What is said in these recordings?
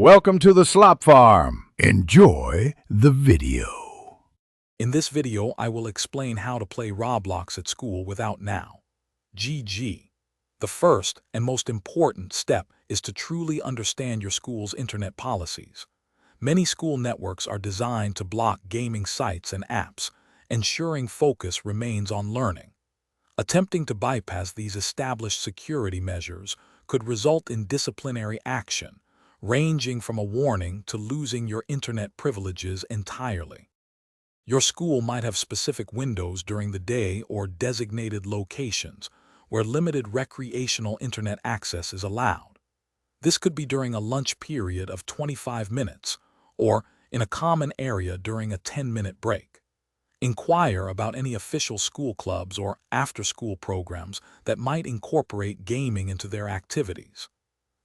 Welcome to the Slop Farm. Enjoy the video. In this video, I will explain how to play Roblox at school without now. GG. The first and most important step is to truly understand your school's internet policies. Many school networks are designed to block gaming sites and apps, ensuring focus remains on learning. Attempting to bypass these established security measures could result in disciplinary action, ranging from a warning to losing your internet privileges entirely. Your school might have specific windows during the day or designated locations where limited recreational internet access is allowed. This could be during a lunch period of 25 minutes or in a common area during a 10-minute break. Inquire about any official school clubs or after-school programs that might incorporate gaming into their activities.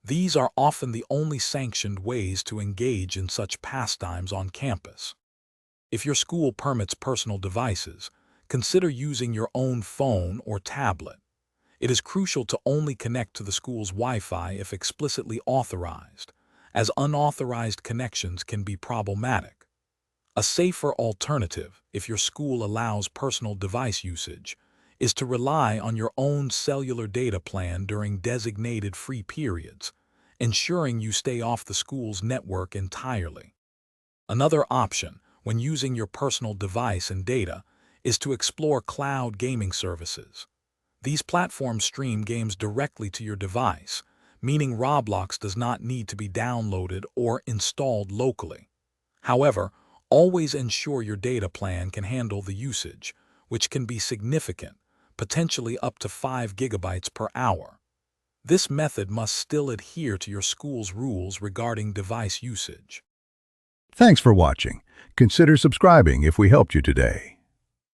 These are often the only sanctioned ways to engage in such pastimes on campus. If your school permits personal devices, consider using your own phone or tablet. It is crucial to only connect to the school's Wi-Fi if explicitly authorized, as unauthorized connections can be problematic. A safer alternative, if your school allows personal device usage, is to rely on your own cellular data plan during designated free periods, ensuring you stay off the school's network entirely. Another option, when using your personal device and data, is to explore cloud gaming services. These platforms stream games directly to your device, meaning Roblox does not need to be downloaded or installed locally. However, always ensure your data plan can handle the usage, which can be significant, potentially up to 5 gigabytes per hour. This method must still adhere to your school's rules regarding device usage. Thanks for watching. Consider subscribing if we helped you today.